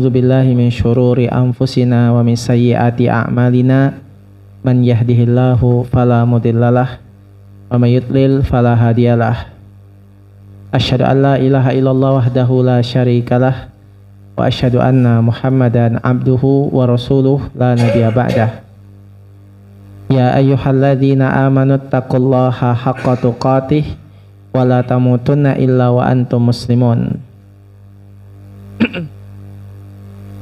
A'udzubillahi min syururi anfusina wa min sayyiati a'malina. Man yahdihillahu fala mudhillalah wa may yudlil fala hadiyalah. Asyhadu an la ilaha illallah wahdahu la syarikalah wa asyhadu anna Muhammadan abduhu wa rasuluh la nabiyya ba'dah. Ya ayyuhalladzina amanu taqullaha haqqa tuqatih wa la tamutunna illa wa antum muslimun.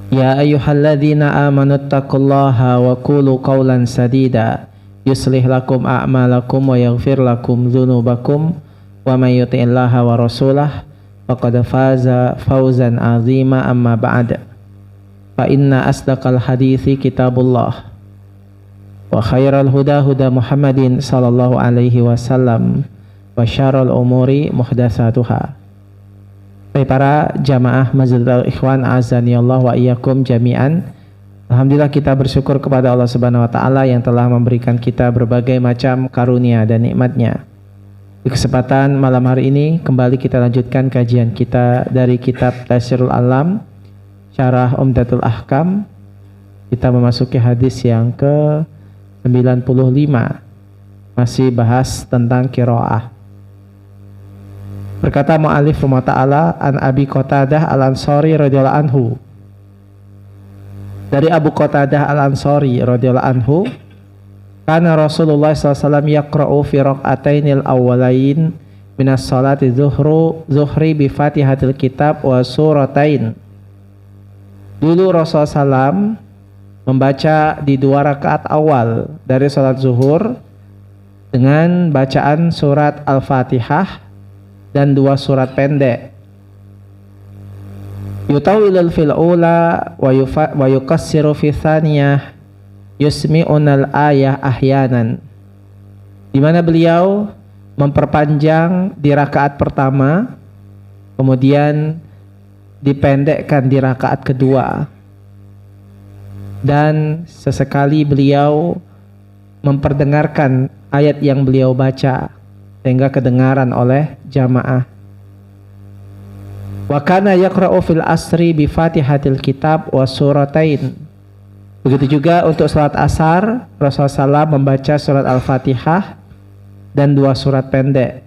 Ya ayyuhalladzina amanu taqullaha wa qulu qawlan sadida yuslih lakum a'malakum wa yaghfir lakum dzunubakum wa may yuti'illaha wa rasulahu faqad faza fawzan 'azima. Amma ba'd, fa inna asdaqal hadithi kitabullah wa khairal huda huda Muhammadin sallallahu alaihi wasallam wa syarrul umuri muhdatsatuha. Para jamaah Masjidil Ikhwan azani Allah wa iyyakum jami'an. Alhamdulillah, kita bersyukur kepada Allah Subhanahu wa taala yang telah memberikan kita berbagai macam karunia dan nikmat-Nya. Di kesempatan malam hari ini kembali kita lanjutkan kajian kita dari kitab Taysirul Alam Syarah Umdatul Ahkam. Kita memasuki hadis yang ke-95, masih bahas tentang qiraah. Berkata mu'alif rahimahullah ta'ala, an Abi Qatadah al-Ansari radhiyallahu anhu. Dari Abu Qatadah al-Ansari radhiyallahu anhu, kana Rasulullah SAW yaqra'u fi raq'atainil awwalain minas salati zuhri bi Fatihatil Kitab wa suratain. Dulu Rasulullah SAW membaca di 2 rakaat awal dari salat zuhur dengan bacaan surat Al-Fatihah dan 2 surat pendek. Yutawilul fil ula wa yukassiru fi thaniyah yusmi'unal ayah ahyanan. Di mana beliau memperpanjang di rakaat pertama, kemudian dipendekkan di rakaat kedua, dan sesekali beliau memperdengarkan ayat yang beliau baca sehingga kedengaran oleh jamaah. Wa kana yaqra'u fil asri bi Fatihatil Kitab wa suratain. Begitu juga untuk salat asar, Rasulullah SAW membaca surat Al-Fatihah dan 2 surat pendek.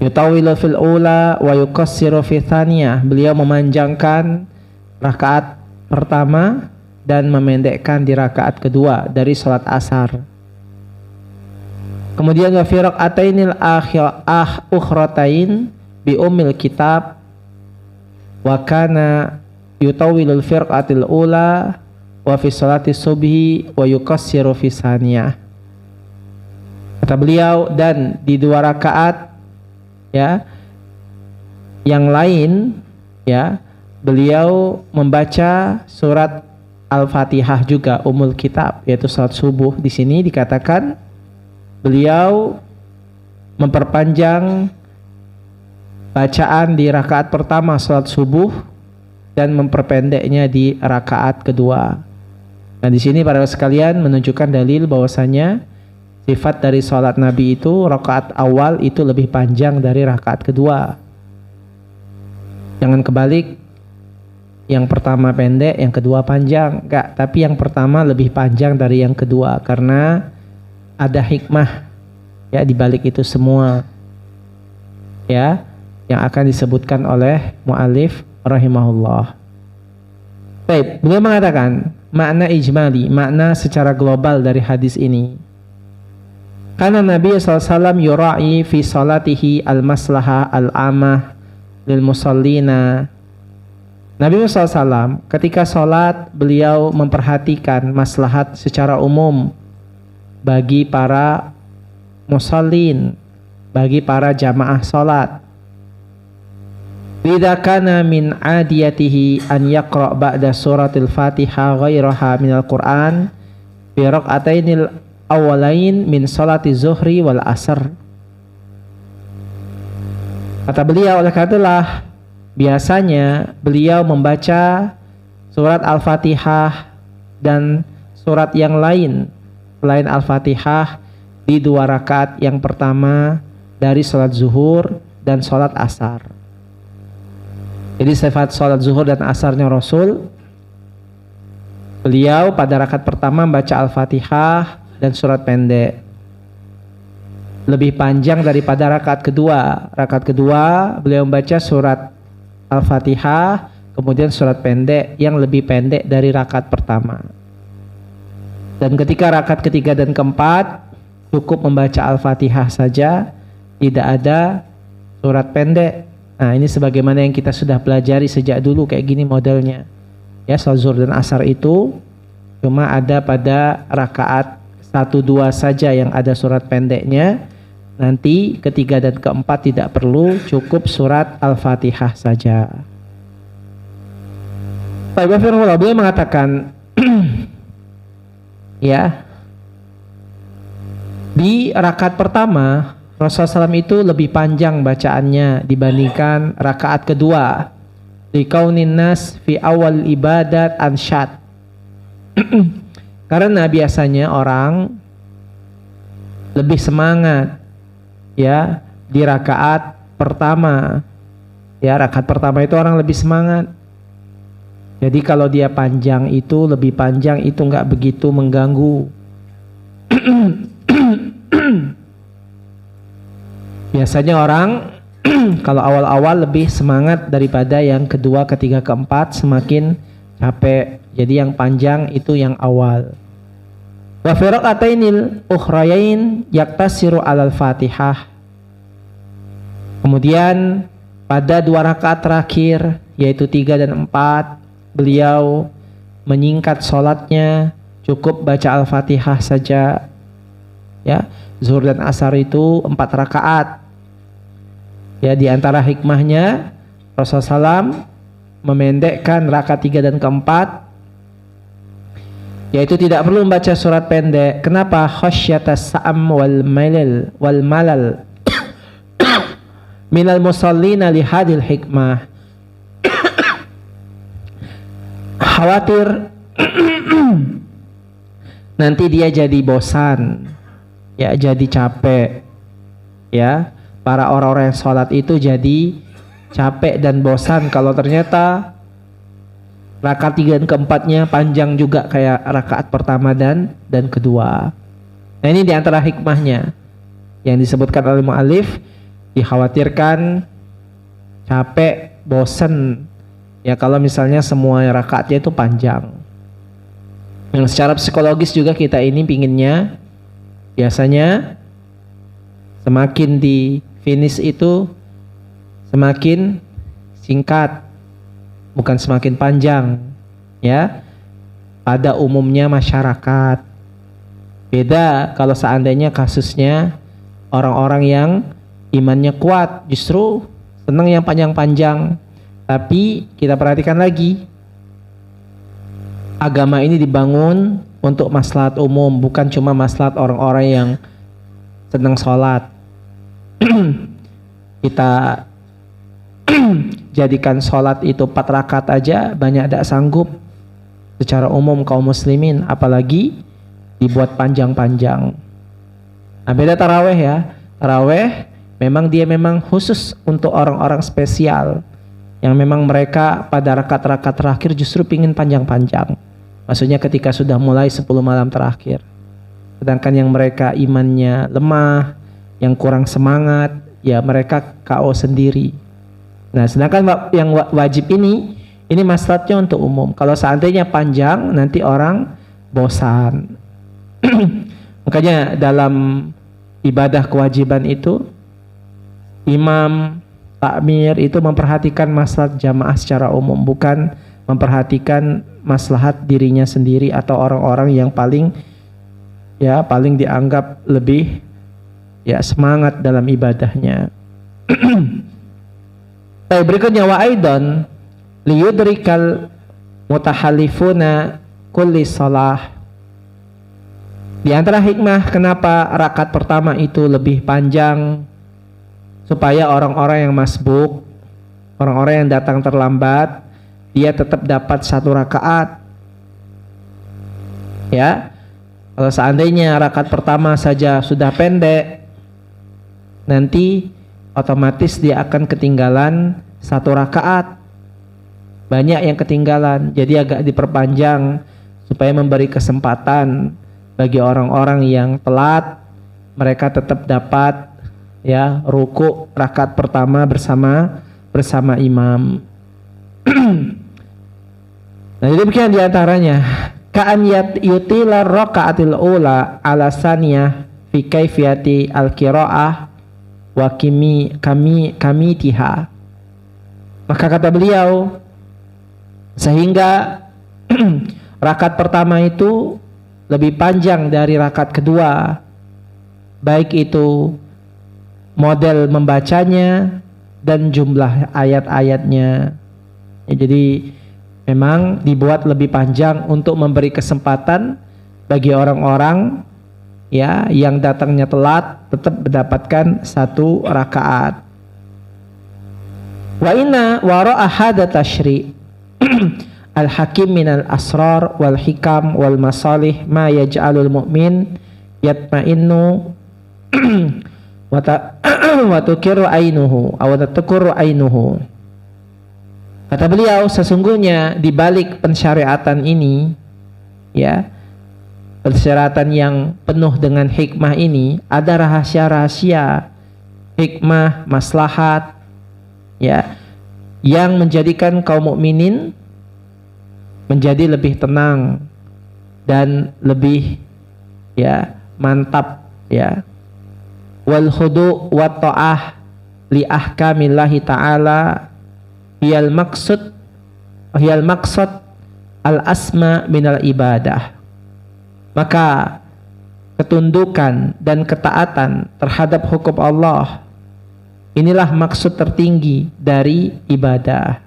Yutawilu fil ula wa yukassiru fi thaniyah. Beliau memanjangkan rakaat pertama dan memendekkan di rakaat kedua dari salat asar. Kemudian wa fi raq'atainil ukhratain bi ummil kitab wa kana yutawwilul firqatil ula wa fi salati subhi wa yukassiru fi saniyah. Kata beliau, dan di 2 rakaat ya yang lain ya beliau membaca surat Al-Fatihah juga ummul kitab, yaitu salat subuh. Di sini dikatakan beliau memperpanjang bacaan di rakaat pertama salat subuh dan memperpendeknya di rakaat kedua. Dan di sini para sekalian menunjukkan dalil bahwasanya sifat dari salat Nabi itu rakaat awal itu lebih panjang dari rakaat kedua. Jangan kebalik, yang pertama pendek, yang kedua panjang. Enggak, tapi yang pertama lebih panjang dari yang kedua karena ada hikmah ya di balik itu semua ya yang akan disebutkan oleh mu'alif rahimahullah. Baik, beliau mengatakan makna ijmali, makna secara global dari hadis ini. Karena Nabi SAW yura'i fi salatihi al-maslaha al-amah lil musallina. Nabi SAW ketika sholat beliau memperhatikan maslahat secara umum bagi para musallin, bagi para jamaah sholat. Idza kana min adiyatihi an yaqra' ba'da suratil Fatihah ghairaha minal Qur'an fi raq'atainil awwalain min salati zuhri wal asr. Kata beliau, oleh karena biasanya beliau membaca surat Al-Fatihah dan surat yang lain selain Al-Fatihah di 2 rakaat yang pertama dari salat zuhur dan salat asar. Jadi sifat sholat zuhur dan asarnya Rasul, beliau pada rakaat pertama baca Al-Fatihah dan surat pendek, lebih panjang daripada rakaat kedua. Rakaat kedua beliau membaca surat Al-Fatihah kemudian surat pendek yang lebih pendek dari rakaat pertama. Dan ketika rakaat ketiga dan keempat cukup membaca Al-Fatihah saja, tidak ada surat pendek. Nah, ini sebagaimana yang kita sudah pelajari sejak dulu, kayak gini modelnya. Ya, sholat zuhur dan asar itu cuma ada pada rakaat 1, 2 saja yang ada surat pendeknya. Nanti ketiga dan keempat tidak perlu, cukup surat Al-Fatihah saja. Beliau mengatakan ya, di rakaat pertama Rasulullah SAW itu lebih panjang bacaannya dibandingkan rakaat kedua. Likaunin nas fi awal ibadat ansyad. Karena biasanya orang lebih semangat ya di rakaat pertama. Ya, rakaat pertama itu orang lebih semangat. Jadi kalau dia panjang itu, lebih panjang itu nggak begitu mengganggu. Biasanya orang kalau awal-awal lebih semangat daripada yang kedua, ketiga, keempat semakin capek. Jadi yang panjang itu yang awal. Wa fi raka'atainil ukhrayain yaktasiru 'alal Fatihah. Kemudian pada 2 rakaat terakhir yaitu 3 dan 4 beliau menyingkat sholatnya, cukup baca Al-Fatihah saja. Ya, zuhur dan asar itu 4 rakaat. Ya, di antara hikmahnya Rasulullah SAW memendekkan rakaat 3 dan keempat, yaitu tidak perlu membaca surat pendek. Kenapa? Khasyatas sa'am wal malal minal musallina li hadil hikmah. Khawatir nanti dia jadi bosan, ya, jadi capek, ya. Para orang-orang yang sholat itu jadi capek dan bosan kalau ternyata rakaat 3 dan keempatnya panjang juga kayak rakaat pertama dan kedua. Nah, ini diantara hikmahnya yang disebutkan oleh mu'alif, dikhawatirkan capek, bosan. Ya, kalau misalnya semua rakaatnya itu panjang. Yang secara psikologis juga kita ini pinginnya biasanya semakin di finish itu semakin singkat, bukan semakin panjang. Ya, pada umumnya masyarakat. Beda kalau seandainya kasusnya orang-orang yang imannya kuat, justru senang yang panjang-panjang. Tapi kita perhatikan lagi, agama ini dibangun untuk maslahat umum, bukan cuma maslahat orang-orang yang senang sholat. Kita jadikan sholat itu 4 rakaat aja banyak tidak sanggup secara umum kaum muslimin, apalagi dibuat panjang-panjang. Nah, beda taraweh ya. Taraweh memang khusus untuk orang-orang spesial, yang memang mereka pada rakaat-rakaat terakhir justru pingin panjang-panjang. Maksudnya ketika sudah mulai 10 malam terakhir. Sedangkan yang mereka imannya lemah, yang kurang semangat, ya mereka KO sendiri. Nah, sedangkan yang wajib ini maslahatnya untuk umum. Kalau seandainya panjang, nanti orang bosan. Makanya dalam ibadah kewajiban itu, imam takmir itu memperhatikan maslahat jamaah secara umum, bukan memperhatikan maslahat dirinya sendiri atau orang-orang yang paling dianggap lebih semangat dalam ibadahnya. Berikutnya wa aidan liyudrikal mutahalifuna kulli shalah. Di antara hikmah kenapa rakaat pertama itu lebih panjang, supaya orang-orang yang masbuk, orang-orang yang datang terlambat, dia tetap dapat 1 rakaat. Ya, kalau seandainya rakaat pertama saja sudah pendek, nanti otomatis dia akan ketinggalan 1 rakaat. banyak yang ketinggalan. Jadi agak diperpanjang supaya memberi kesempatan bagi orang-orang yang telat, mereka tetap dapat ya ruku rakaat pertama bersama imam. Nah, jadi demikian diantaranya ka'an yutila raka'atil ula ala saniyah fi kaifiyati al-qira'ah wa kami tiha. Maka kata beliau, sehingga rakaat pertama itu lebih panjang dari rakaat kedua, baik itu model membacanya dan jumlah ayat-ayatnya. Ya, jadi memang dibuat lebih panjang untuk memberi kesempatan bagi orang-orang ya yang datangnya telat tetap mendapatkan satu rakaat. Wa inna wara'a hadha tashri' al-hakim minal asrar wal hikam wal masalih ma yaj'alul mu'min yatma'innu wa tukiru ainuhu aw tatukuru ainuhu. Kata beliau, sesungguhnya di balik pensyariatan ini ya, pensyariatan yang penuh dengan hikmah ini ada rahasia-rahasia hikmah, maslahat ya, yang menjadikan kaum mukminin menjadi lebih tenang dan lebih ya mantap ya. Wal khudu' wa ta'ah li ahkamillahi ta'ala hiyal maqsad al asma minal ibadah. Maka ketundukan dan ketaatan terhadap hukum Allah, inilah maksud tertinggi dari ibadah.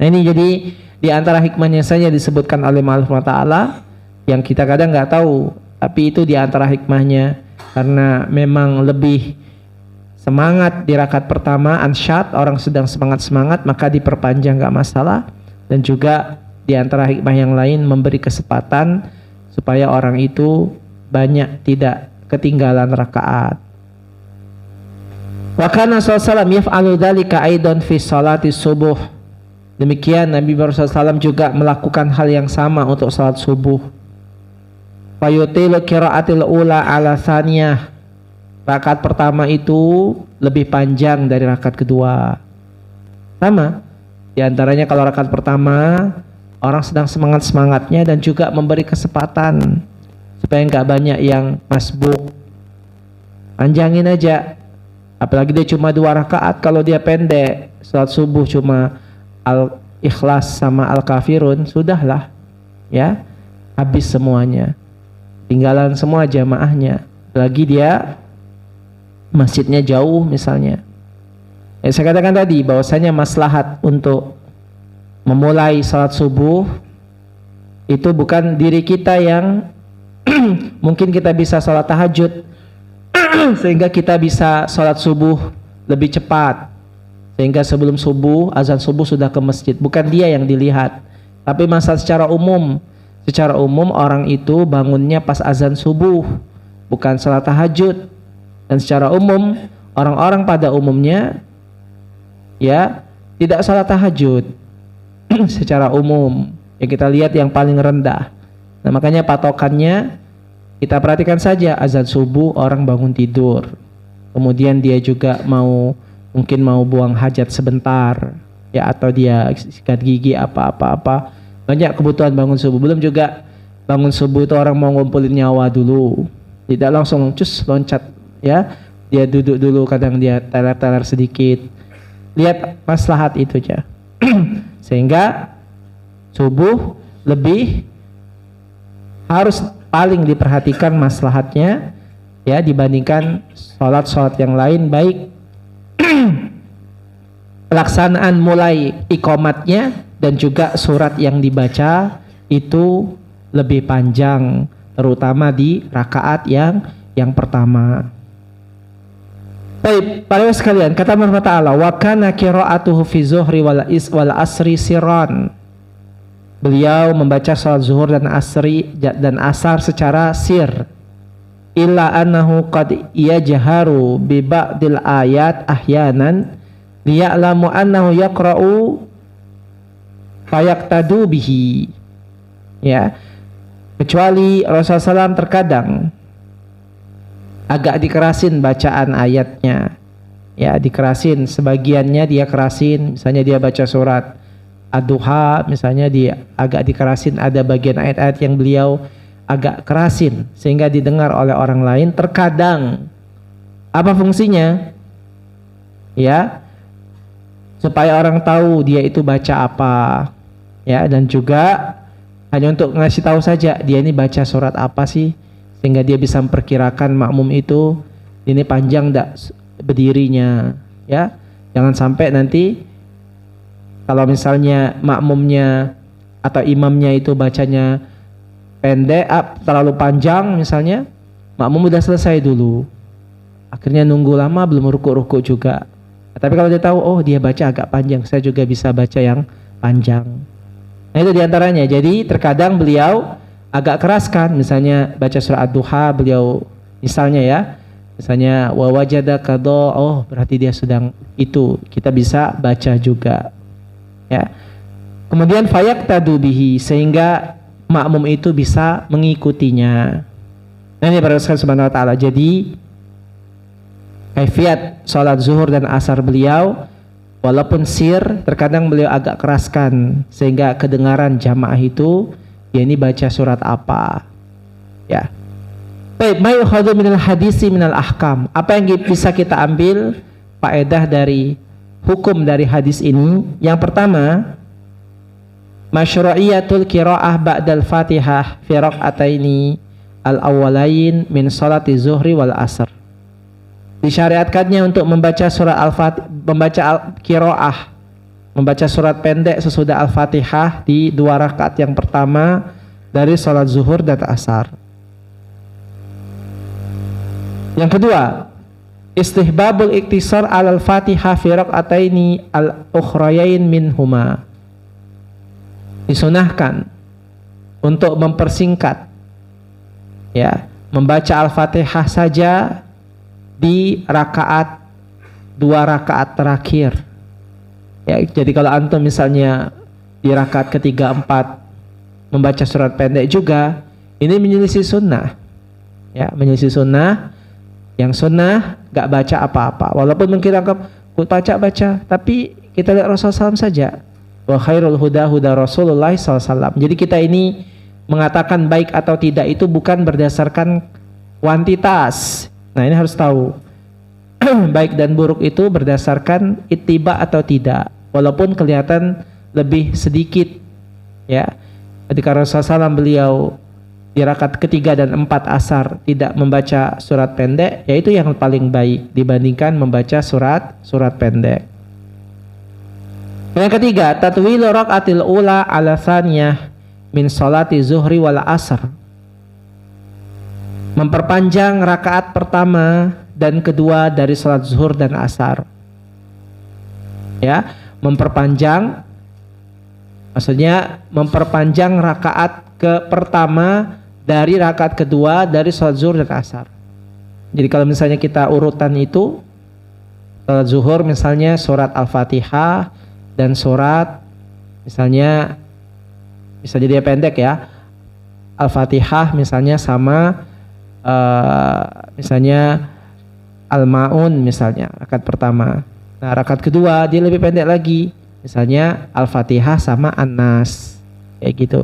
Nah, ini jadi di antara hikmahnya saja disebutkan oleh Allah Ta'ala yang kita kadang nggak tahu, tapi itu di antara hikmahnya, karena memang lebih semangat di rakaat pertama, ansyat, orang sedang semangat-semangat, maka diperpanjang nggak masalah. Dan juga di antara hikmah yang lain memberi kesempatan supaya orang itu banyak tidak ketinggalan rakaat. Wa kana sallallahu yaf'alu dzalika aidan fi salati subuh. Demikian Nabi SAW juga melakukan hal yang sama untuk salat subuh. Fayutilu qiraatil ula ala tsaniyah. Rakaat pertama itu lebih panjang dari rakaat kedua. Sama. Di antaranya kalau rakaat pertama orang sedang semangat-semangatnya dan juga memberi kesempatan supaya enggak banyak yang masbuk. Panjangin aja. Apalagi dia cuma 2 rakaat, kalau dia pendek, salat subuh cuma Al-Ikhlas sama Al-Kafirun, sudahlah ya, habis semuanya, tinggalan semua jamaahnya. Lagi dia masjidnya jauh misalnya. Saya katakan tadi bahwasanya maslahat untuk memulai salat subuh itu bukan diri kita yang mungkin kita bisa salat tahajud sehingga kita bisa sholat subuh lebih cepat, sehingga sebelum subuh, azan subuh sudah ke masjid. Bukan dia yang dilihat, tapi masalah secara umum. Secara umum orang itu bangunnya pas azan subuh, bukan sholat tahajud. Dan secara umum orang-orang pada umumnya ya tidak sholat tahajud secara umum. Yang kita lihat yang paling rendah. Nah, makanya patokannya kita perhatikan saja, azan subuh orang bangun tidur, kemudian dia juga mungkin mau buang hajat sebentar ya, atau dia sikat gigi apa-apa, banyak kebutuhan bangun subuh. Belum juga bangun subuh itu orang mau ngumpulin nyawa dulu, tidak langsung loncat ya, dia duduk dulu, kadang dia teler-teler sedikit. Lihat maslahat itu aja. Sehingga subuh lebih harus paling diperhatikan maslahatnya ya dibandingkan sholat yang lain, baik pelaksanaan mulai iqamatnya dan juga surat yang dibaca itu lebih panjang, terutama di rakaat yang pertama. Baik, para sekalian, kata Allah Ta'ala, wa kana qira'atuhu fi zuhri wal asri sirran. Beliau membaca salat zuhur dan asar secara sir. Illa annahu qad yajharu bi ba'dil ayat ahyanan liya'lamu annahu yaqra'u fayaktadu bihi. Ya. Kecuali Rasulullah SAW terkadang agak dikerasin bacaan ayatnya. Ya, dikerasin, sebagiannya dia kerasin, misalnya dia baca surat Ad-Duha, misalnya dia agak dikerasin, ada bagian ayat-ayat yang beliau agak kerasin sehingga didengar oleh orang lain. Terkadang apa fungsinya? Ya, supaya orang tahu dia itu baca apa. Ya, dan juga hanya untuk ngasih tahu saja dia ini baca surat apa sih, sehingga dia bisa memperkirakan makmum itu ini panjang enggak berdirinya. Ya, jangan sampai nanti kalau misalnya makmumnya atau imamnya itu bacanya pendek, terlalu panjang misalnya, makmum udah selesai dulu, akhirnya nunggu lama belum ruku-ruku juga. Tapi kalau dia tahu, oh dia baca agak panjang, saya juga bisa baca yang panjang. Nah itu diantaranya. Jadi terkadang beliau agak keraskan, misalnya baca surah Ad-Duha, beliau misalnya ya, misalnya wa wajadaka dha, oh berarti dia sedang itu, kita bisa baca juga. Ya. Kemudian fayaktadu bihi, sehingga makmum itu bisa mengikutinya. Nah ini para sekalian subhanahu wa ta'ala. Jadi kaifiat sholat zuhur dan asar beliau walaupun sir, terkadang beliau agak keraskan sehingga kedengaran jamaah itu ya ini baca surat apa. Ya. Baik, ma yukhadhu minal hadisi minal ahkam. Apa yang bisa kita ambil faedah dari hukum dari hadis ini? Yang pertama, masyru'iyatul qiraah ba'dal Fatihah fi raq'ataini al-awwalain min salati zuhri wal asr. Disyariatkannya untuk membaca surat Al-Fatihah, membaca qiraah, membaca surat pendek sesudah Al-Fatihah di 2 rakaat yang pertama dari salat zuhur dan asar. Yang kedua, istihbabul iktisar al-Fatihah fi raq'ataini al-ukhrayain minhuma. Disunahkan untuk mempersingkat, ya, membaca Al-Fatihah saja di 2 rakaat terakhir. Ya, jadi kalau antum misalnya di rakaat ketiga, 4 membaca surat pendek juga, ini menyelisih sunnah. Ya, menyelisih sunnah. Yang sunnah gak baca apa-apa. Walaupun mungkin anggap baca, tapi kita lihat Rasulullah SAW saja. Wa khairul huda huda Rasulullah SAW. Jadi kita ini mengatakan baik atau tidak itu bukan berdasarkan kuantitas. Nah ini harus tahu. Baik dan buruk itu berdasarkan ittiba atau tidak. Walaupun kelihatan lebih sedikit. Ya. Ketika Rasulullah SAW beliau di rakaat ketiga dan 4 asar tidak membaca surat pendek, yaitu yang paling baik dibandingkan membaca surat pendek. Yang ketiga, tatwilu raqatil ula ala thaniyah min salati zuhri wal asr. Memperpanjang rakaat pertama dan kedua dari salat zuhur dan asar. Ya, memperpanjang maksudnya memperpanjang rakaat pertama dari rakaat kedua dari salat zuhur dan asar. Jadi kalau misalnya kita urutan itu, salat zuhur misalnya surat Al-Fatihah dan surat misalnya dia pendek ya, Al-Fatihah misalnya sama misalnya Al-Ma'un misalnya rakaat pertama. Nah rakaat kedua dia lebih pendek lagi, misalnya Al-Fatihah sama An-Nas, kayak gitu.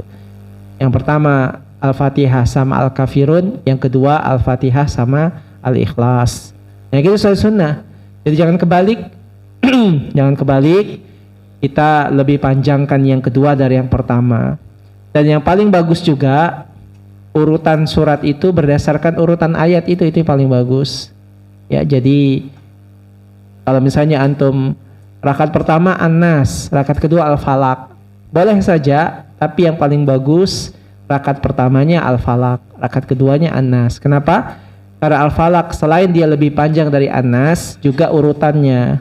Yang pertama Al-Fatihah sama Al-Kafirun, yang kedua Al-Fatihah sama Al-Ikhlas. Nah gitu sunnah. Jadi jangan kebalik. Jangan kebalik. Kita lebih panjangkan yang kedua dari yang pertama. Dan yang paling bagus juga urutan surat itu berdasarkan urutan ayat itu yang paling bagus. Ya, jadi kalau misalnya antum rakaat pertama An-Nas, rakaat kedua Al-Falaq, boleh saja, tapi yang paling bagus rakaat pertamanya Al-Falaq, rakaat keduanya An-Nas. Kenapa? Karena Al-Falaq selain dia lebih panjang dari An-Nas, juga urutannya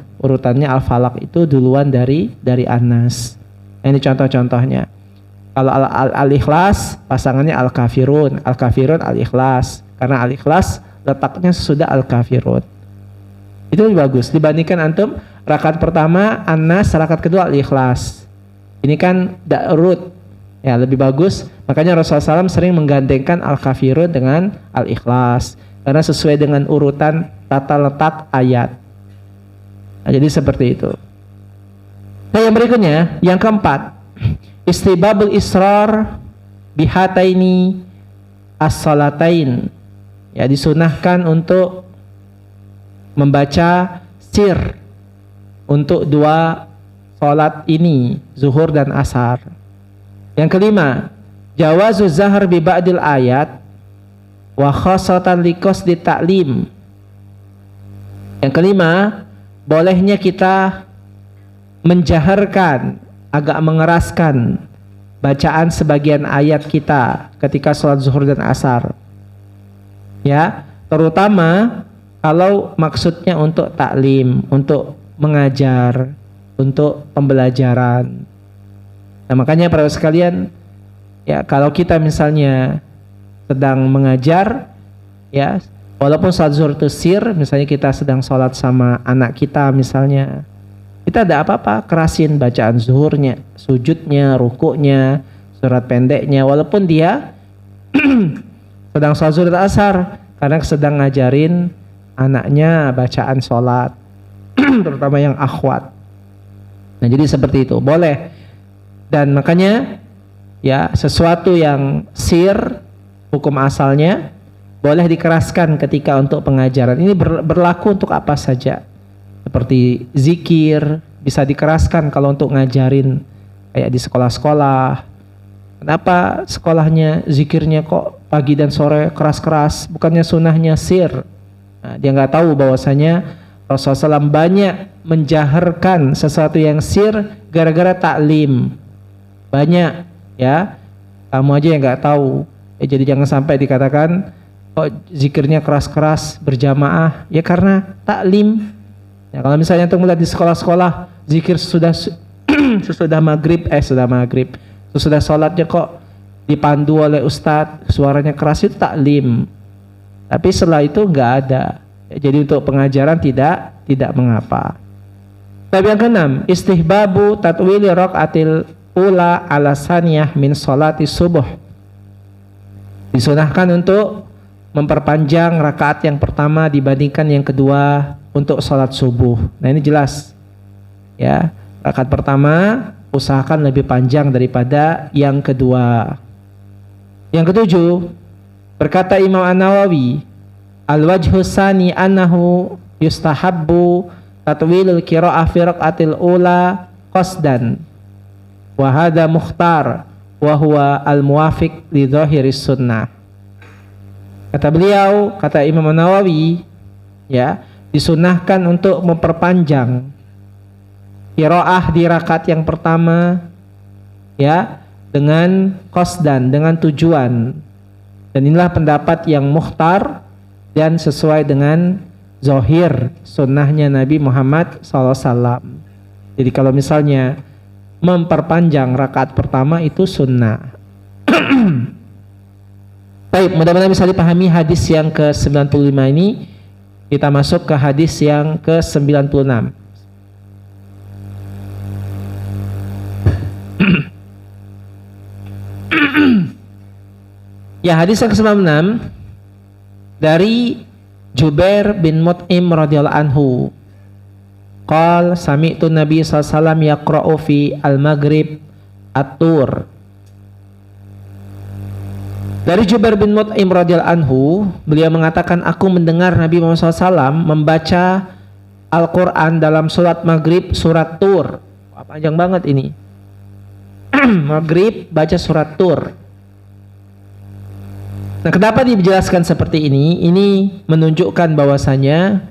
Al-Falaq itu duluan dari An-Nas. Ini contoh-contohnya. Kalau Al-Ikhlas pasangannya Al-Kafirun, Al-Ikhlas, karena Al-Ikhlas letaknya sesudah Al-Kafirun. Itu lebih bagus dibandingkan antum rakaat pertama An-Nas, rakaat kedua Al-Ikhlas. Ini kan da'rut. Ya, lebih bagus. Makanya Rasulullah SAW sering menggandengkan Al-Kafirun dengan Al-Ikhlas. Karena sesuai dengan urutan tata letak ayat. Nah, jadi seperti itu. Nah, yang berikutnya, yang keempat, istibabul israr bihataini as-salatain. Ya, disunahkan untuk membaca sir untuk dua salat ini, zuhur dan asar. Yang kelima, jawazu zahar bi ba'dil ayat wa khasatan liqasdi ta'lim. Yang kelima, bolehnya kita menjaharkan, agak mengeraskan bacaan sebagian ayat kita ketika sholat zuhur dan asar. Ya, terutama kalau maksudnya untuk taklim, untuk mengajar, untuk pembelajaran. Nah, makanya para sekalian, ya kalau kita misalnya sedang mengajar, ya walaupun sholat zuhur itu sir, misalnya kita sedang sholat sama anak kita misalnya, kita ada apa-apa, kerasin bacaan zuhurnya, sujudnya, rukuknya, surat pendeknya, walaupun dia sedang sholat zuhur dan asar, karena sedang ngajarin anaknya bacaan sholat, terutama yang akhwat. Nah, jadi seperti itu, boleh. Dan makanya ya sesuatu yang sir, hukum asalnya boleh dikeraskan ketika untuk pengajaran. Ini berlaku untuk apa saja. Seperti zikir bisa dikeraskan kalau untuk ngajarin kayak di sekolah-sekolah. Kenapa sekolahnya zikirnya kok pagi dan sore keras-keras? Bukannya sunnahnya sir. Nah, dia nggak tahu bahwasanya Rasulullah SAW banyak menjaharkan sesuatu yang sir gara-gara taklim. Banyak ya, kamu aja yang nggak tahu. Jadi jangan sampai dikatakan kok zikirnya keras-keras berjamaah, ya karena taklim. Ya, kalau misalnya untuk melihat di sekolah-sekolah zikir sesudah maghrib, sesudah sholatnya kok dipandu oleh ustadz, suaranya keras, itu taklim. Tapi setelah itu nggak ada. Ya, jadi untuk pengajaran tidak mengapa. Tapi yang keenam, istihbabu tatwili raqatil ula ala saniyah min sholati subuh. Disunahkan untuk memperpanjang rakaat yang pertama dibandingkan yang kedua untuk sholat subuh. Nah, ini jelas ya, rakaat pertama usahakan lebih panjang daripada yang kedua. Yang ketujuh, berkata Imam An-Nawawi, al-wajhu sani annahu yustahabbu tatwilul qira'ah fi raqatil ula qasdan wa hadha mukhtar wa huwa al-muwafiq li dhahiris sunnah. Kata beliau, kata Imam Nawawi, ya, disunahkan untuk memperpanjang qiraah di rakaat yang pertama, ya, dengan qasdan, dengan tujuan. Dan inilah pendapat yang mukhtar dan sesuai dengan zahir sunnahnya Nabi Muhammad SAW. Jadi kalau misalnya memperpanjang rakaat pertama itu sunnah. Baik, mudah-mudahan bisa dipahami hadis yang ke-95 ini. Kita masuk ke hadis yang ke-96. Ya, hadis yang ke-96 dari Jubair bin Mut'im radhiyallahu anhu. Qal sami'tu Nabi sallallahu alaihi wasallam yaqra'u fi al-maghrib at-tur. Dari Jubair bin Mut'im radhiyallahu anhu, beliau mengatakan, aku mendengar Nabi Muhammad SAW membaca Al-Quran dalam surat maghrib surat Tur. Wah, panjang banget ini. Maghrib baca surat Tur. Nah, kenapa dijelaskan seperti ini? Ini menunjukkan bahwasanya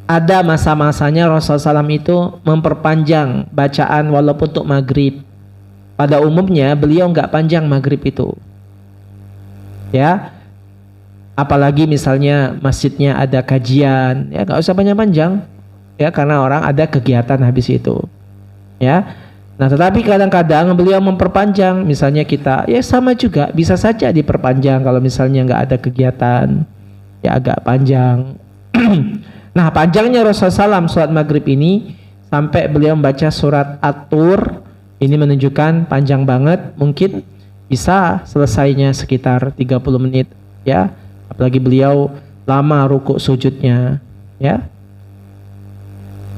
ada masa-masanya Rasulullah SAW itu memperpanjang bacaan walaupun untuk maghrib. Pada umumnya beliau nggak panjang maghrib itu. Ya, apalagi misalnya masjidnya ada kajian, ya nggak usah panjang-panjang, ya karena orang ada kegiatan habis itu, ya. Nah, tetapi kadang-kadang beliau memperpanjang, misalnya kita, ya sama juga, bisa saja diperpanjang kalau misalnya nggak ada kegiatan, ya agak panjang. Nah, panjangnya Rasulullah SAW sholat maghrib ini sampai beliau membaca surat At-Tur Ini menunjukkan panjang banget, mungkin bisa selesainya sekitar 30 menit ya. Apalagi beliau lama rukuk sujudnya ya.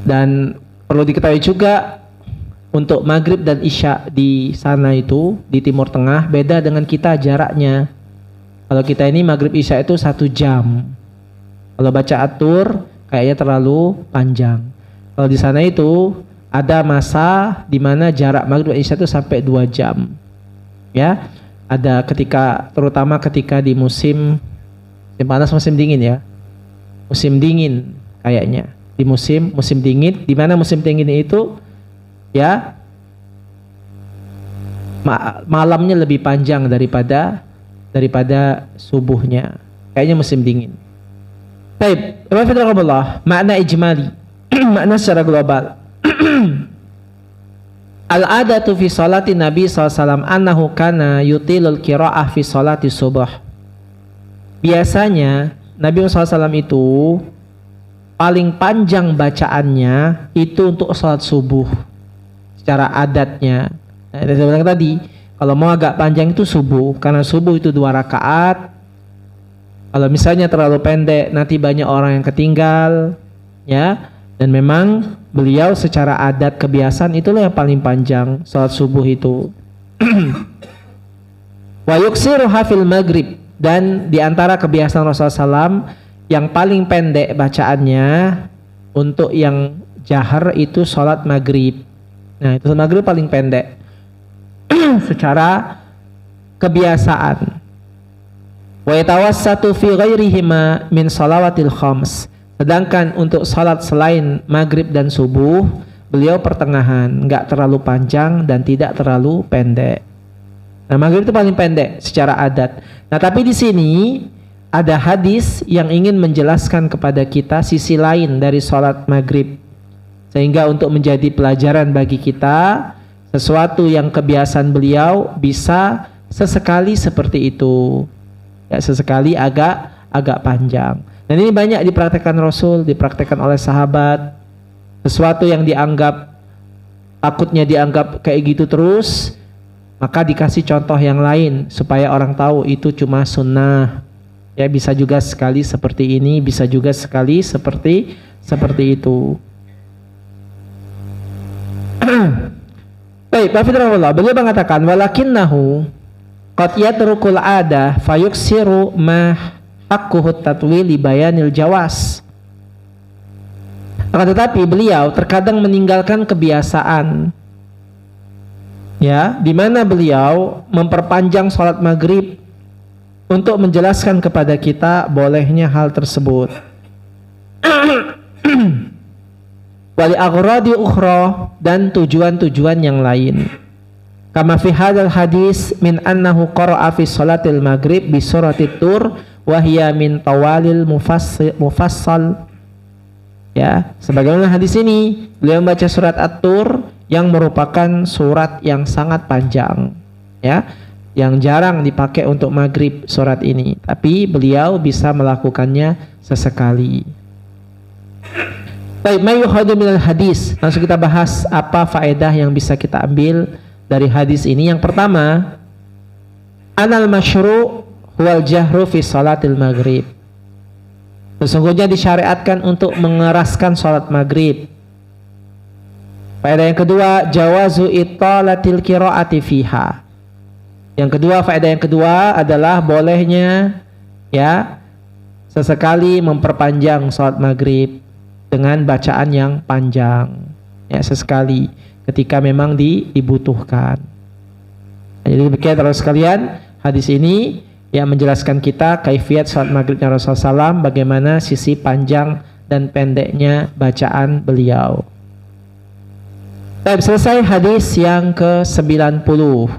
Dan perlu diketahui juga untuk maghrib dan isya di sana itu di Timur Tengah beda dengan kita jaraknya. Kalau kita ini maghrib isya itu 1 jam. Kalau baca atur kayaknya terlalu panjang. Kalau di sana itu ada masa di mana jarak maghrib dan isya itu sampai 2 jam. Ya, ada terutama ketika di musim panas, musim dingin ya. Musim dingin kayaknya. Di musim dingin, di mana musim dingin itu ya malamnya lebih panjang daripada subuhnya. Kayaknya musim dingin. Baik, makna ijmali, makna secara global. Al-adatu fi salati Nabi SAW annahu kana yutilul qira'ah fi salati subuh. Biasanya Nabi SAW itu paling panjang bacaannya itu untuk salat subuh secara adatnya. Nah, saya bilang tadi, kalau mau agak panjang itu subuh, karena subuh itu 2 rakaat. Kalau misalnya terlalu pendek nanti banyak orang yang ketinggal ya. Dan memang beliau secara adat kebiasaan itulah yang paling panjang salat subuh itu. Wa yuksiruha fil maghrib, dan diantara kebiasaan Rasulullah SAW yang paling pendek bacaannya untuk yang jahar itu salat maghrib. Nah itu salat maghrib paling pendek secara kebiasaan. Wa yatawassatu fi ghairihima min salawatil khams. Sedangkan untuk salat selain maghrib dan subuh, beliau pertengahan, nggak terlalu panjang dan tidak terlalu pendek. Nah, maghrib itu paling pendek secara adat. Nah, tapi di sini ada hadis yang ingin menjelaskan kepada kita sisi lain dari salat maghrib, sehingga untuk menjadi pelajaran bagi kita, sesuatu yang kebiasaan beliau bisa sesekali seperti itu, ya sesekali agak panjang. Dan ini banyak dipraktekkan Rasul, dipraktekkan oleh sahabat. Sesuatu yang takutnya dianggap kayak gitu terus, maka dikasih contoh yang lain supaya orang tahu itu cuma sunnah. Ya bisa juga sekali seperti ini, bisa juga sekali seperti itu. Baik, Pak Fitrahullah, beliau mengatakan walakinnahu qad yatrukul ada fayuksiru ma haqquhu tatwili bayanil jawas. Akan tetapi beliau terkadang meninggalkan kebiasaan ya, di mana beliau memperpanjang salat maghrib untuk menjelaskan kepada kita bolehnya hal tersebut. Wali aghradi ukhra, dan tujuan-tujuan yang lain. Kama fi hadzal hadis min annahu qara'a fi salatil maghrib bi suratit tur wa hiya min tawalil mufassal. Ya, sebagaimana hadis ini beliau membaca surat At-Tur yang merupakan surat yang sangat panjang ya, yang jarang dipakai untuk maghrib surat ini, tapi beliau bisa melakukannya sesekali. Baik, mayuhadu minal hadis. Langsung kita bahas apa faedah yang bisa kita ambil dari hadis ini. Yang pertama, anal masyru' wal jahru fi salatil maghrib. Sesungguhnya disyariatkan untuk mengeraskan salat maghrib. Faedah yang kedua, jawazu italatil qiraati fiha. Faedah yang kedua adalah bolehnya ya sesekali memperpanjang salat maghrib dengan bacaan yang panjang ya, sesekali ketika memang dibutuhkan. Jadi demikian terus sekalian, hadis ini yang menjelaskan kita kaifiat salat maghribnya Rasulullah SAW, bagaimana sisi panjang dan pendeknya bacaan beliau. Baik, selesai hadis yang ke-96.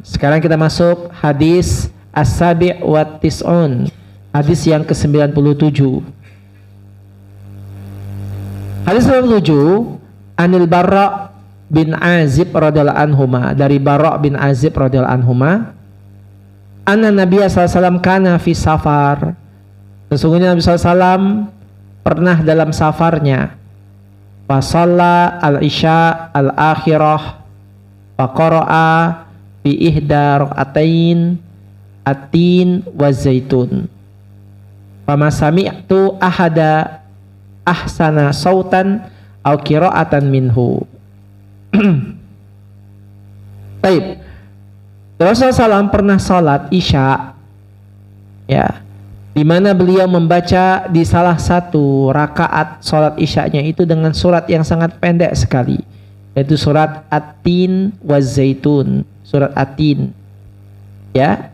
Sekarang kita masuk hadis as-sabi' wa tis'un, hadis yang ke-97. Hadis 97, Anil Barra' bin Azib radhiyallahu anhuma, dari Barra' bin Azib radhiyallahu anhuma, anna Nabi SAW kana fi safar. Sesungguhnya Nabi SAW pernah dalam safarnya. Fa shalla al-isya al-akhirah fa qara'a fi ihda rak'atain at-tin wa zaitun. Fama sami'tu ahada ahsana sautan au qira'atan minhu. Baik. Rasulullah SAW pernah salat Isya, ya, di mana beliau membaca di salah satu rakaat salat Isyanya itu dengan surat yang sangat pendek sekali, yaitu surat At-Tin wa Zaitun, surat At-Tin. Ya.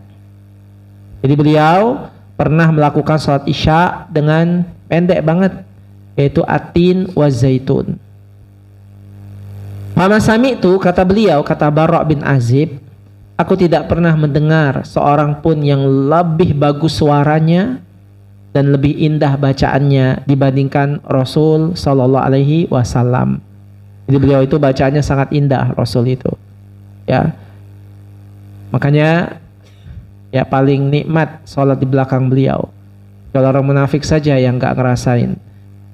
Jadi beliau pernah melakukan salat Isya dengan pendek banget, yaitu At-Tin wa Zaitun. Mama Sami itu, kata beliau, kata Bara' bin Azib, aku tidak pernah mendengar seorang pun yang lebih bagus suaranya dan lebih indah bacaannya dibandingkan Rasul Sallallahu Alaihi Wasallam. Jadi beliau itu bacaannya sangat indah, Rasul itu. Ya, makanya ya paling nikmat sholat di belakang beliau. Kalau orang munafik saja yang nggak ngerasain,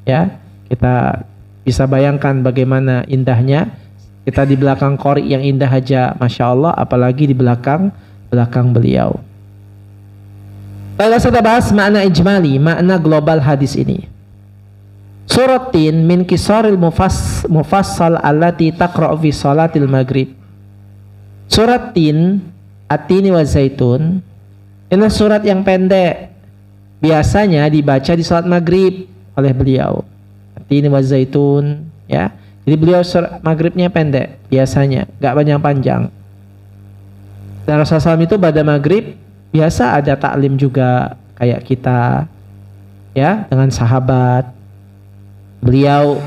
ya kita bisa bayangkan bagaimana indahnya. Kita di belakang qori yang indah aja, Masya Allah, apalagi di belakang beliau. Lalu kita bahas makna ijmali, makna global hadis ini. Suratin min kisaril mufassal allati taqra'u fi salatil maghrib. Suratin At-Tini wa Zaitun, ini surat yang pendek, biasanya dibaca di salat maghrib oleh beliau. At-Tini wa Zaitun, ya. Jadi beliau surat maghribnya pendek biasanya, gak banyak panjang. Dan Rasulullah SAW itu pada maghrib biasa ada taklim juga kayak kita, ya, dengan sahabat. Beliau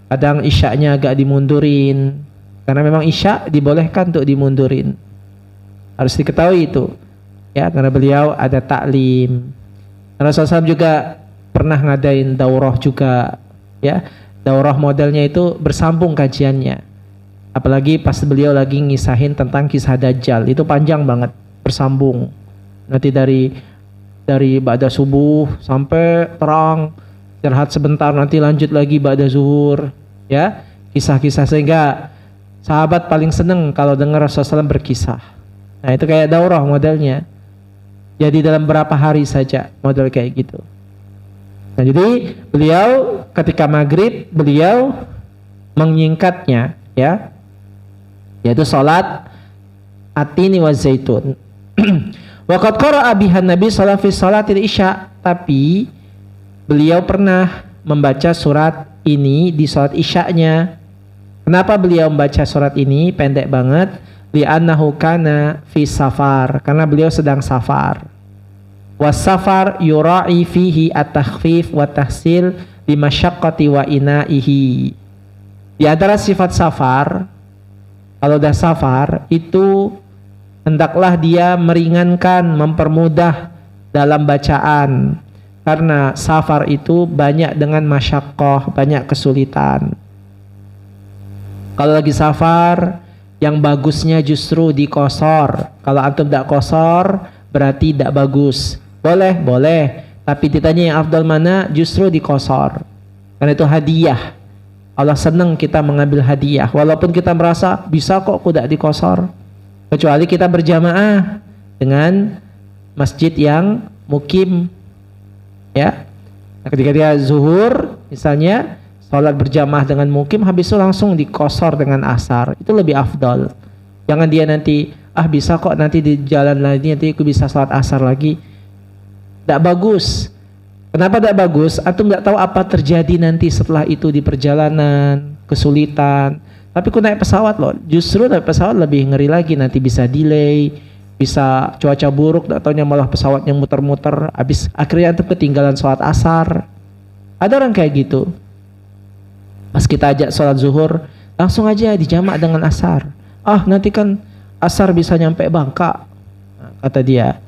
kadang isyanya agak dimundurin, karena memang isya dibolehkan untuk dimundurin. Harus diketahui itu, ya, karena beliau ada taklim. Rasulullah SAW juga pernah ngadain daurah juga, ya. Daurah modelnya itu bersambung kajiannya. Apalagi pas beliau lagi ngisahin tentang kisah Dajjal, itu panjang banget, bersambung. Nanti dari ba'da subuh sampai terang, istirahat sebentar, nanti lanjut lagi ba'da zuhur, ya, kisah-kisah, sehingga sahabat paling seneng kalau dengar Rasulullah SAW berkisah. Nah, itu kayak daurah modelnya. Jadi dalam berapa hari saja model kayak gitu. Nah, jadi beliau ketika maghrib beliau menyingkatnya, ya, yaitu salat At-Tini wa Zaitun. Wa qad qara'a biha Nabi sallallahu alaihi salatil Isya, tapi beliau pernah membaca surat ini di salat Isyanya. Kenapa beliau membaca surat ini pendek banget? Li'annahu kana fi safar, karena beliau sedang safar. Wasafar yura'i fihi at-takhfif wa tahsil li masyaqqati wa ina'ihi. Di antara sifat safar, kalau udah safar itu hendaklah dia meringankan, mempermudah dalam bacaan, karena safar itu banyak dengan masyaqqah, banyak kesulitan. Kalau lagi safar, yang bagusnya justru dikosor. Kalau antum tidak kosor berarti tidak bagus. Boleh, tapi ditanya yang afdal mana, justru dikosor. Karena itu hadiah. Allah senang kita mengambil hadiah, walaupun kita merasa bisa kok tidak dikosor. Kecuali kita berjamaah dengan masjid yang mukim, ya. Nah, ketika dia zuhur misalnya, sholat berjamaah dengan mukim, habis itu langsung dikosor dengan asar, itu lebih afdal. Jangan dia nanti, bisa kok nanti di jalan lagi, nanti aku bisa sholat asar lagi. Tidak bagus. Kenapa tidak bagus? Antum tidak tahu apa terjadi nanti setelah itu di perjalanan, kesulitan. Tapi aku naik pesawat loh, justru naik pesawat lebih ngeri lagi, nanti bisa delay, bisa cuaca buruk, tidak tahunya malah pesawatnya muter-muter, habis akhirnya antum ketinggalan sholat asar. Ada orang kayak gitu. Pas kita ajak sholat zuhur, langsung aja dijamak dengan asar. Nanti kan asar bisa nyampe Bangka, kata dia.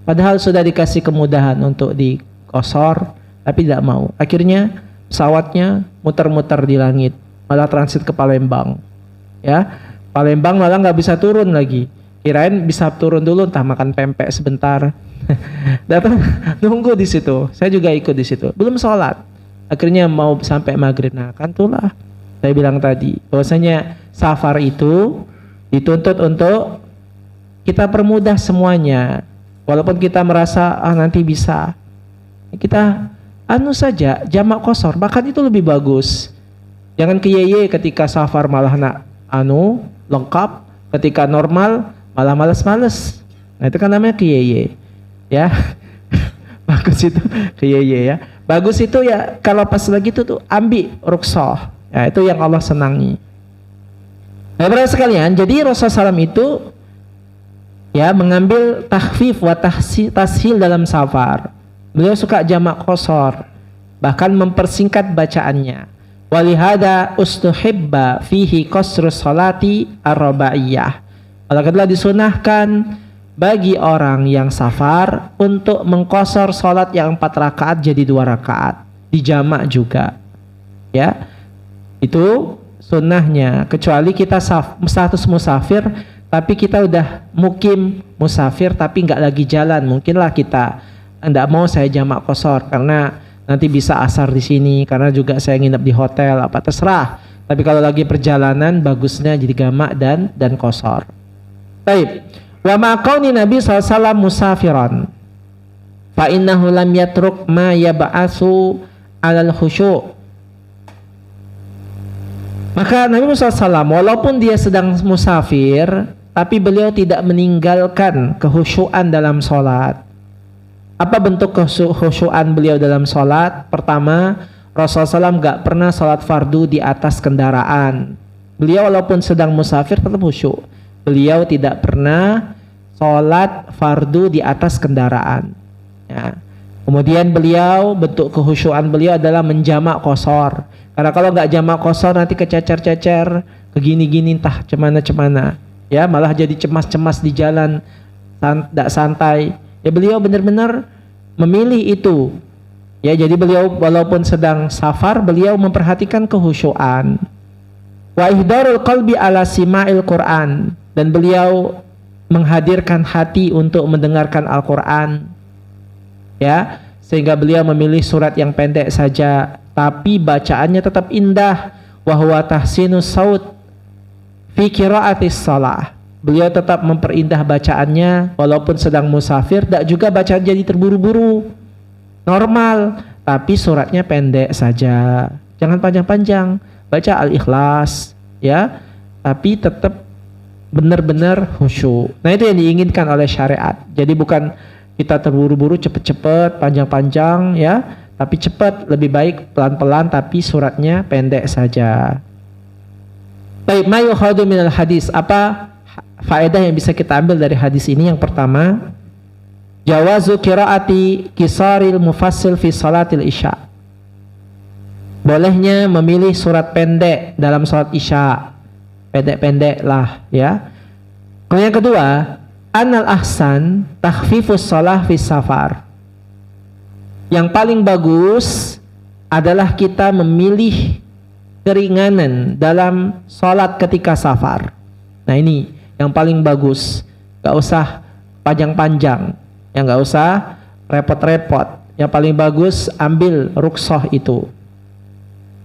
Padahal sudah dikasih kemudahan untuk dikosor, tapi tidak mau. Akhirnya pesawatnya muter-muter di langit, malah transit ke Palembang. Ya, Palembang malah nggak bisa turun lagi. Kirain bisa turun dulu, entah makan pempek sebentar. Datang nunggu di situ. Saya juga ikut di situ. Belum sholat. Akhirnya mau sampai maghrib. Nah, kan itulah Saya bilang tadi, bahwasanya safar itu dituntut untuk kita permudah semuanya. Walaupun kita merasa nanti bisa, kita saja jamak qashar, bahkan itu lebih bagus. Jangan keyeye ketika safar malah lengkap, ketika normal malah males-males. Nah itu kan namanya keyeye, ya. Bagus itu keyeye ya. Bagus itu ya kalau pas lagi itu tuh ambil rukhsah. Ya, itu yang Allah senangi. Nah, para sekalian, jadi Rasulullah SAW itu ya mengambil takhfif wa tashil dalam safar. Beliau suka jamak qashar, bahkan mempersingkat bacaannya. Walihada ustuhibba fihi qasrus salati ar-rubaiyah. Oleh karena disunahkan bagi orang yang safar untuk mengqashar salat yang 4 rakaat jadi 2 rakaat, dijamak juga. Ya. Itu sunnahnya, kecuali kita status musafir tapi kita udah mukim musafir tapi nggak lagi jalan, mungkinlah kita enggak mau saya jamak qashar karena nanti bisa asar di sini, karena juga saya nginep di hotel, apa terserah. Tapi kalau lagi perjalanan bagusnya jadi jamak dan qashar. Baik. Wa ma qauni Nabi SAW musafiran fa innahu lam yatruk ma yab'asu 'alal khusyu'. Maka Nabi Muhammad SAW walaupun dia sedang musafir, tapi beliau tidak meninggalkan kekhusyuan dalam sholat. Apa bentuk kekhusyuan beliau dalam sholat? Pertama, Rasulullah SAW gak pernah sholat fardu di atas kendaraan. Beliau walaupun sedang musafir tetap khusyuk. Beliau tidak pernah sholat fardu di atas kendaraan. Ya. Kemudian beliau, bentuk kekhusyuan beliau adalah menjamak qashar. Karena kalau nggak jamak qashar nanti kececer-cecer, kegini-gini entah cemana-cemana. Ya, malah jadi cemas-cemas di jalan, tidak santai. Ya, beliau benar-benar memilih itu. Ya, jadi beliau walaupun sedang safar, beliau memperhatikan kekhusyuan. Wa ihdarul qalbi ala sima'il Qur'an, dan beliau menghadirkan hati untuk mendengarkan Al-Qur'an. Ya, sehingga beliau memilih surat yang pendek saja, tapi bacaannya tetap indah. Wa huwa tahsinus saut fi qiraatis shalah. Beliau tetap memperindah bacaannya walaupun sedang musafir, tidak juga bacaan jadi terburu-buru. Normal, tapi suratnya pendek saja. Jangan panjang-panjang. Baca Al-Ikhlas, ya. Tapi tetap benar-benar khusyuk. Nah, itu yang diinginkan oleh syariat. Jadi bukan kita terburu-buru cepet-cepet, panjang-panjang, ya. Tapi cepat, lebih baik pelan-pelan tapi suratnya pendek saja. Baik, ma yukhadu minal hadis. Apa faedah yang bisa kita ambil dari hadis ini? Yang pertama, jawazu qiraati qisaril mufassil fi salatil isya. Bolehnya memilih surat pendek dalam salat isya. Pendek-pendek lah, ya. Kemudian yang kedua, anal ahsan takhfifus shalah fi safar. Yang paling bagus adalah kita memilih keringanan dalam sholat ketika safar. Nah, ini yang paling bagus. Gak usah panjang-panjang, ya, gak usah repot-repot. Yang paling bagus ambil rukhsah itu.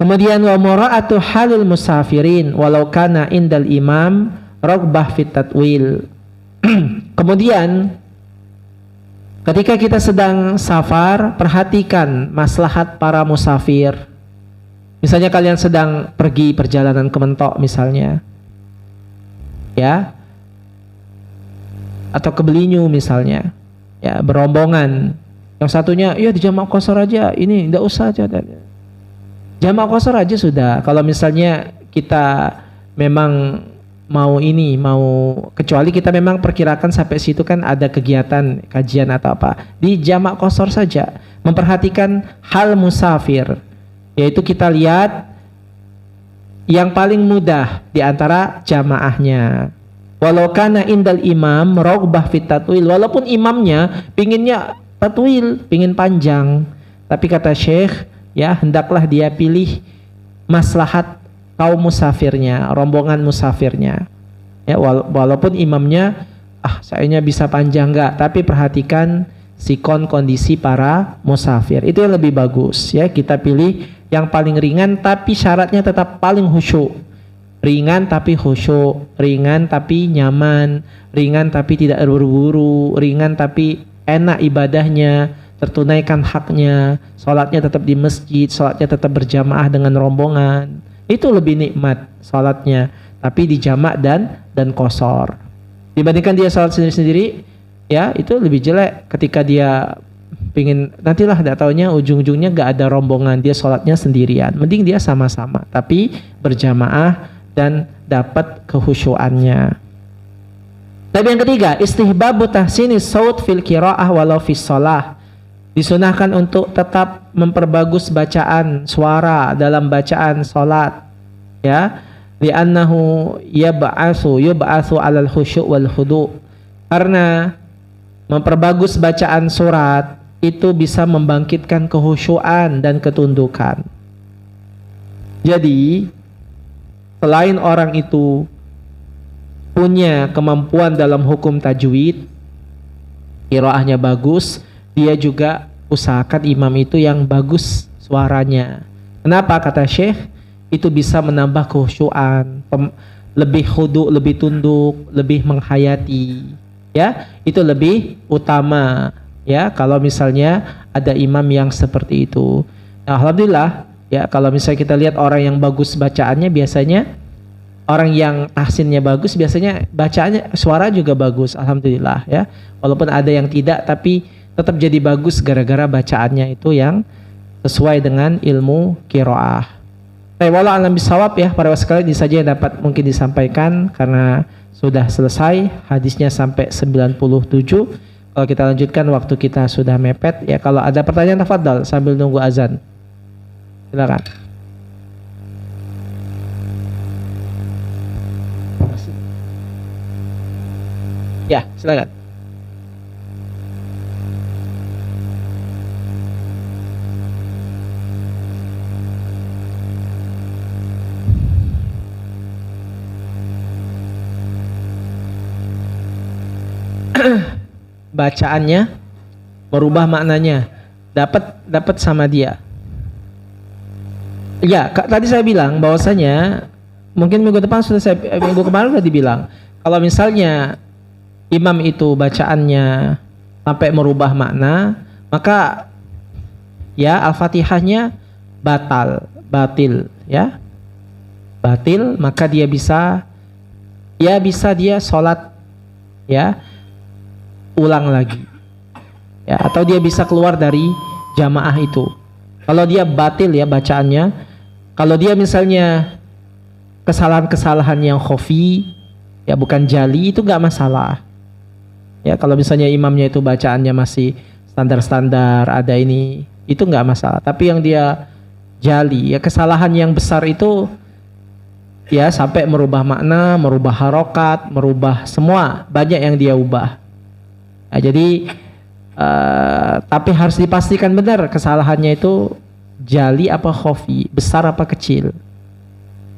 Kemudian wa mura'atu halil musafirin walau kana indal imam ragbah fit tatwil. Kemudian ketika kita sedang safar, perhatikan maslahat para musafir. Misalnya kalian sedang pergi perjalanan ke Mentok misalnya, ya, atau ke Belinyu misalnya, ya, berombongan. Yang satunya, ya dijamak qashar aja, ini tidak usah aja. Jamak qashar aja sudah. Kalau misalnya kita memang mau kecuali kita memang perkirakan sampai situ kan ada kegiatan kajian atau apa, di jamak qashar saja. Memperhatikan hal musafir, yaitu kita lihat yang paling mudah di antara jamaahnya. Walau kana indal imam raghbah fit tatwil, walaupun imamnya pinginnya tatwil, pingin panjang, tapi kata Syekh, ya, hendaklah dia pilih maslahat kaum musafirnya, rombongan musafirnya. Ya, walaupun imamnya sayanya bisa panjang enggak, tapi perhatikan sikon kondisi para musafir. Itu yang lebih bagus ya. Kita pilih yang paling ringan tapi syaratnya tetap paling khusyuk. Ringan tapi khusyuk, ringan tapi nyaman, ringan tapi tidak buru-buru, ringan tapi enak ibadahnya, tertunaikan haknya, sholatnya tetap di masjid, sholatnya tetap berjamaah dengan rombongan. Itu lebih nikmat sholatnya, tapi di jamak dan qashar. Dibandingkan dia sholat sendiri-sendiri, ya itu lebih jelek ketika dia pingin, nantilah tidak taunya ujung-ujungnya gak ada rombongan, dia sholatnya sendirian. Mending dia sama-sama, tapi berjamaah dan dapat kehusyuannya. Tapi yang ketiga, istihbabu tahsini saut fil qiraah walau fis shalah. Disunahkan untuk tetap memperbagus bacaan suara dalam bacaan salat. Ya, li'annahu yub'atsu 'alal khusyuk wal khudu'. Karena memperbagus bacaan surat itu bisa membangkitkan kehusyuan dan ketundukan. Jadi, selain orang itu punya kemampuan dalam hukum tajwid, qiraahnya bagus, dia juga usahakan imam itu yang bagus suaranya. Kenapa? Kata Syekh, itu bisa menambah khusyuan, lebih khudu, lebih tunduk, lebih menghayati. Ya, itu lebih utama. Ya, kalau misalnya ada imam yang seperti itu. Nah, alhamdulillah. Ya, kalau misalnya kita lihat orang yang bagus bacaannya, biasanya orang yang tahsinnya bagus, biasanya bacaannya suara juga bagus, alhamdulillah ya. Walaupun ada yang tidak, tapi tetap jadi bagus gara-gara bacaannya itu yang sesuai dengan ilmu qiraah. Wallahu a'lam bishawab ya, para sekalian ini saja yang dapat mungkin disampaikan karena sudah selesai hadisnya sampai 97. Kalau kita lanjutkan waktu kita sudah mepet ya. Kalau ada pertanyaan tafadhal sambil nunggu azan. Silakan. Ya, silakan. Bacaannya merubah maknanya, dapat sama dia. Ya, tadi saya bilang bahwasanya mungkin minggu kemarin sudah dibilang, kalau misalnya imam itu bacaannya sampai merubah makna, maka ya Al-Fatihahnya batil ya. Batil, maka dia bisa dia sholat ya ulang lagi. Ya, atau dia bisa keluar dari jamaah itu. Kalau dia batil ya bacaannya, kalau dia misalnya kesalahan-kesalahan yang khafi ya bukan jali, itu nggak masalah. Ya, kalau misalnya imamnya itu bacaannya masih standar-standar, ada ini, itu nggak masalah. Tapi yang dia jali, ya kesalahan yang besar itu, ya sampai merubah makna, merubah harokat, merubah semua, banyak yang dia ubah. Nah, jadi, tapi harus dipastikan benar kesalahannya itu jali apa khafi, besar apa kecil.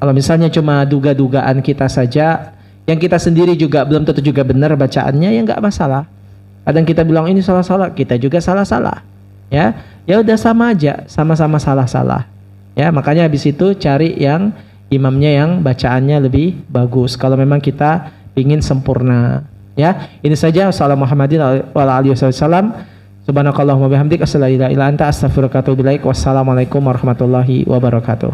Kalau misalnya cuma duga-dugaan kita saja, yang kita sendiri juga belum tentu juga benar bacaannya, ya nggak masalah. Kadang kita bilang ini salah-salah, kita juga salah-salah. Ya udah sama aja, sama-sama salah-salah. Ya, makanya habis itu cari yang imamnya yang bacaannya lebih bagus. Kalau memang kita ingin sempurna. Ya, ini saja. Wassalamualaikum warahmatullahi wabarakatuh.